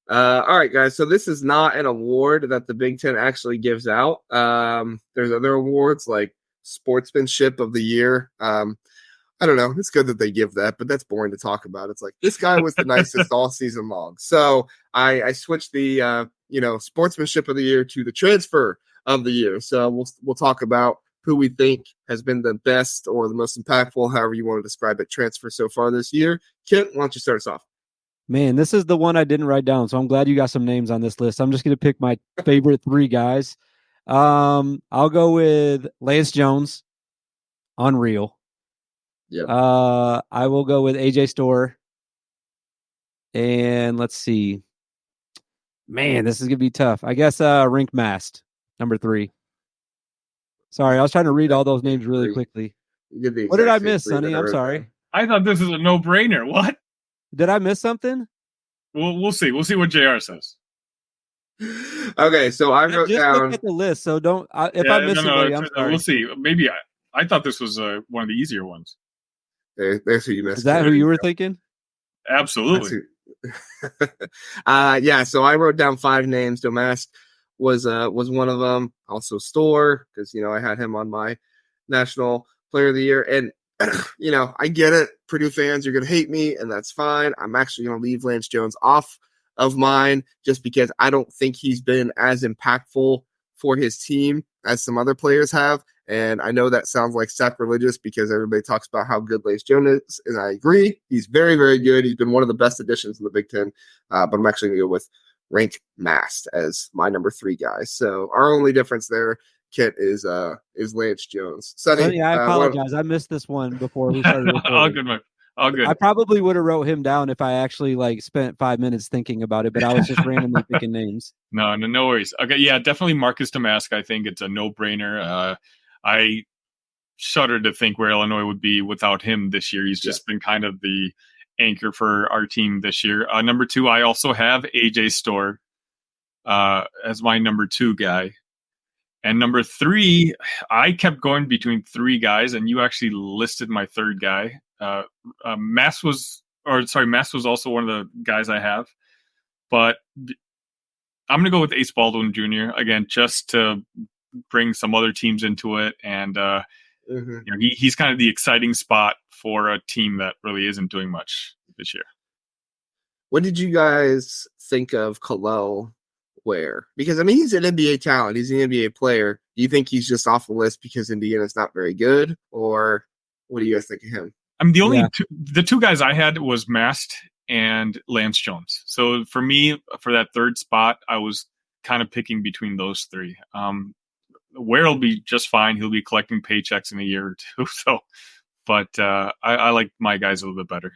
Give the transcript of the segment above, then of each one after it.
All right, guys. So this is not an award that the Big Ten actually gives out. There's other awards like Sportsmanship of the Year. I don't know. It's good that they give that, but that's boring to talk about. It's like this guy was the nicest all season long. So I switched the Sportsmanship of the Year to the Transfer of the Year. So we'll talk about who we think has been the best or the most impactful, however you want to describe it, transfer so far this year. Kent, why don't you start us off? Man, this is the one I didn't write down, so I'm glad you got some names on this list. I'm just going to pick my favorite three guys. I'll go with Lance Jones, unreal. Yeah. I will go with AJ Storr, and let's see. Man, this is going to be tough. I guess Reink Mast, number 3. Sorry, I was trying to read all those names really quickly. What did I miss, Sonny? I'm sorry. I thought this was a no-brainer. What? Did I miss something? We'll see. We'll see what JR says. Okay, so I wrote just down. Look at the list, so don't. If I miss somebody, I'm sorry. We'll see. Maybe I thought this was one of the easier ones. There's who you missed. Is that who you were thinking? Absolutely. Yeah. So I wrote down 5 names. Domask was one of them. Also Storr, because I had him on my National Player of the Year, and I get it. Purdue fans, you're going to hate me, and that's fine. I'm actually going to leave Lance Jones off of mine just because I don't think he's been as impactful for his team as some other players have. And I know that sounds like sacrilegious because everybody talks about how good Lance Jones is, and I agree. He's very, very good. He's been one of the best additions in the Big Ten, but I'm actually going to go with Reink Mast as my number 3 guy. So our only difference there, Kit, is Lance Jones. Sonny, I apologize. I missed this one before we started recording. All good, man. All good. I probably would have wrote him down if I actually spent 5 minutes thinking about it, but I was just randomly picking names. No worries. Okay, yeah, definitely Marcus Domask. I think it's a no-brainer. I shudder to think where Illinois would be without him this year. He's just been kind of the anchor for our team this year. Number 2, I also have AJ Storr as my number 2 guy. And number 3, I kept going between 3 guys, and you actually listed my 3rd guy. Mast was also one of the guys I have. But I'm going to go with Ace Baldwin Jr. again, just to bring some other teams into it. And he's kind of the exciting spot for a team that really isn't doing much this year. What did you guys think of Kel'el Ware? Because he's an NBA talent. He's an NBA player. Do you think he's just off the list because Indiana's not very good, or what do you guys think of him? The 2 guys I had was Mast and Lance Jones. So for me, for that 3rd spot, I was kind of picking between those 3. Ware will be just fine. He'll be collecting paychecks in a year or 2. So, but I like my guys a little bit better.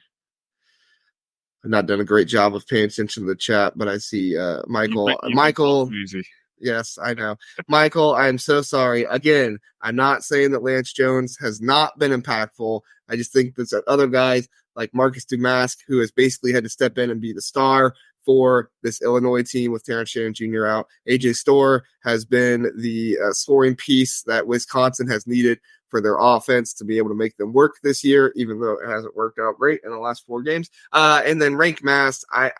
I've not done a great job of paying attention to the chat, but I see Michael. Michael, easy. Yes, I know. Michael, I'm so sorry. Again, I'm not saying that Lance Jones has not been impactful. I just think there's other guys like Marcus Domask, who has basically had to step in and be the star for this Illinois team with Terrence Shannon Jr. out. AJ Storr has been the scoring piece that Wisconsin has needed for their offense to be able to make them work this year, even though it hasn't worked out great in the last 4 games. And then Reink Mast, I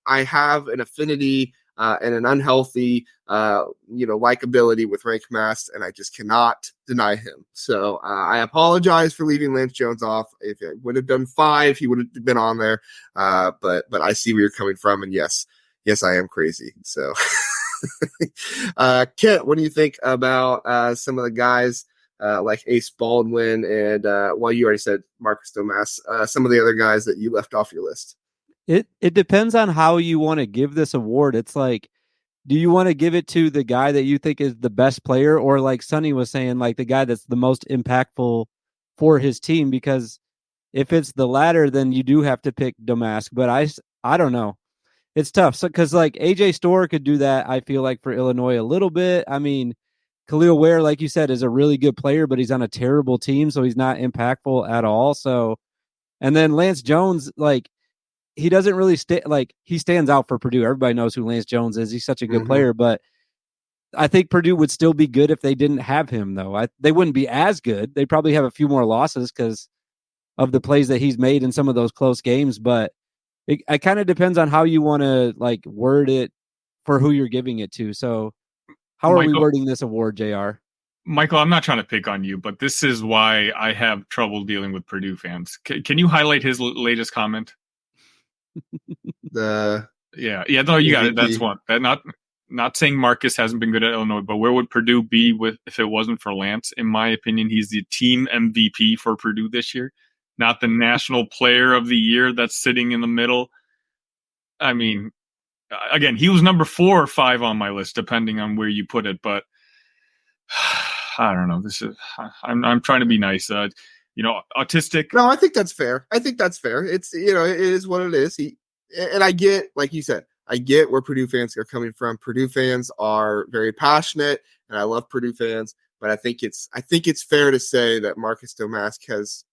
have an affinity and an unhealthy, likability with Reink Mast, and I just cannot deny him. So I apologize for leaving Lance Jones off. If I would have done 5, he would have been on there. But I see where you're coming from, and yes, I am crazy. So, Kent, what do you think about some of the guys like Ace Baldwin and you already said Marcus Domask, some of the other guys that you left off your list? It depends on how you want to give this award. It's like, do you want to give it to the guy that you think is the best player, or like Sonny was saying, like the guy that's the most impactful for his team? Because if it's the latter, then you do have to pick Domask. But I don't know. It's tough. So because like AJ Storr could do that, I feel like, for Illinois a little bit. Kel'el Ware, like you said, is a really good player, but he's on a terrible team, so he's not impactful at all. So, and then Lance Jones, he doesn't really he stands out for Purdue. Everybody knows who Lance Jones is. He's such a good player, but I think Purdue would still be good if they didn't have him, though. They wouldn't be as good. They'd probably have a few more losses because of the plays that he's made in some of those close games. But it kind of depends on how you want to like word it for who you're giving it to. So how are we wording this award, JR? Michael, I'm not trying to pick on you, but this is why I have trouble dealing with Purdue fans. Can you highlight his latest comment? No, you got it. That's one. Not saying Marcus hasn't been good at Illinois, but where would Purdue be if it wasn't for Lance? In my opinion, he's the team MVP for Purdue this year, not the national player of the year that's sitting in the middle. I mean, again, he was number 4 or 5 on my list, depending on where you put it, but I don't know. I'm trying to be nice. Autistic. No, I think that's fair. It's, it is what it is. And I get, like you said, I get where Purdue fans are coming from. Purdue fans are very passionate, and I love Purdue fans. But I think it's fair to say that Marcus Domask has,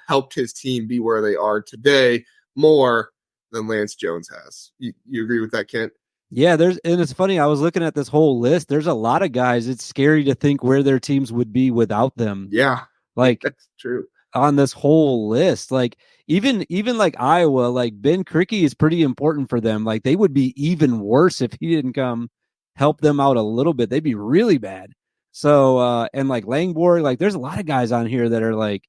helped his team be where they are today more than Lance Jones has. You agree with that, Kent? Yeah, and it's funny. I was looking at this whole list. There's a lot of guys. It's scary to think where their teams would be without them. Yeah, like that's true. On this whole list, like even like Iowa, like Ben Krikke is pretty important for them. Like they would be even worse if he didn't come help them out a little bit. They'd be really bad. So and like Langborg, like there's a lot of guys on here that are like,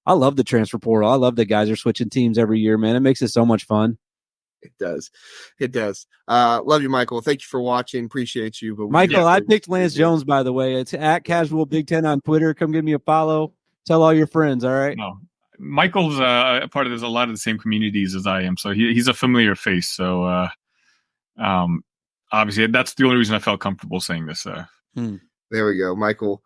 I love the transfer portal. I love that guys are switching teams every year, man. It makes it so much fun. It does. Love you, Michael. Thank you for watching. Appreciate you. But Michael, I picked Lance Jones, by the way. It's at Casual Big Ten on Twitter. Come give me a follow. Tell all your friends. All right. No, Michael's a part of a lot of the same communities as I am, so he's a familiar face. So, obviously, that's the only reason I felt comfortable saying this. There we go, Michael.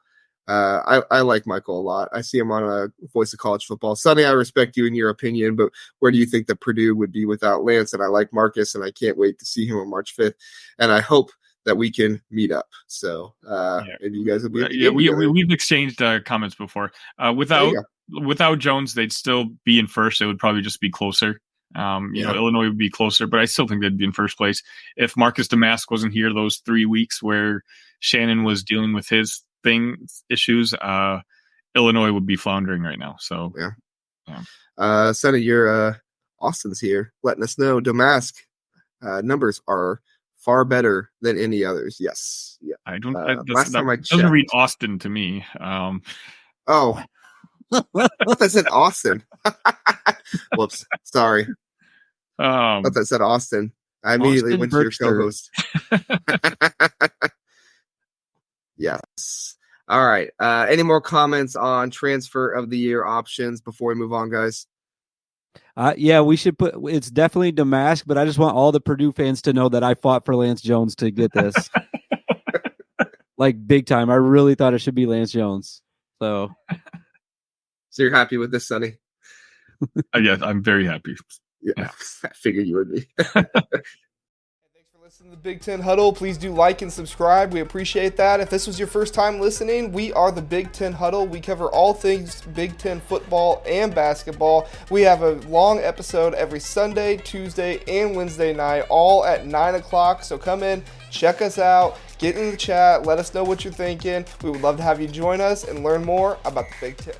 I like Michael a lot. I see him on a Voice of College Football. Sonny, I respect you and your opinion, but where do you think that Purdue would be without Lance? And I like Marcus, and I can't wait to see him on March 5th. And I hope that we can meet up. So maybe you guys will be. We've exchanged comments before. Without Jones, they'd still be in first. It would probably just be closer. Illinois would be closer, but I still think they'd be in first place. If Marcus Domask wasn't here those 3 weeks where Shannon was dealing with his issues, Illinois would be floundering right now. So Sonny, your Austin's here letting us know Domask numbers are far better than any others. Yes. Yeah. I don't. Last time I doesn't read Austin to me. Oh, I said Austin. Whoops. Sorry. I thought that said Austin. I immediately went to your co-host. Yes. All right. Any more comments on transfer of the year options before we move on, guys? We should put. It's definitely Domask, but I just want all the Purdue fans to know that I fought for Lance Jones to get this, like big time. I really thought it should be Lance Jones. So you're happy with this, Sonny? Yes, I'm very happy. Yeah. I figured you would be. Listen to the Big Ten Huddle. Please do like and subscribe. We appreciate that. If this was your first time listening, we are the Big Ten Huddle. We cover all things Big Ten football and basketball. We have a long episode every Sunday, Tuesday, and Wednesday night, all at 9 o'clock. So come in, check us out, get in the chat, let us know what you're thinking. We would love to have you join us and learn more about the Big Ten.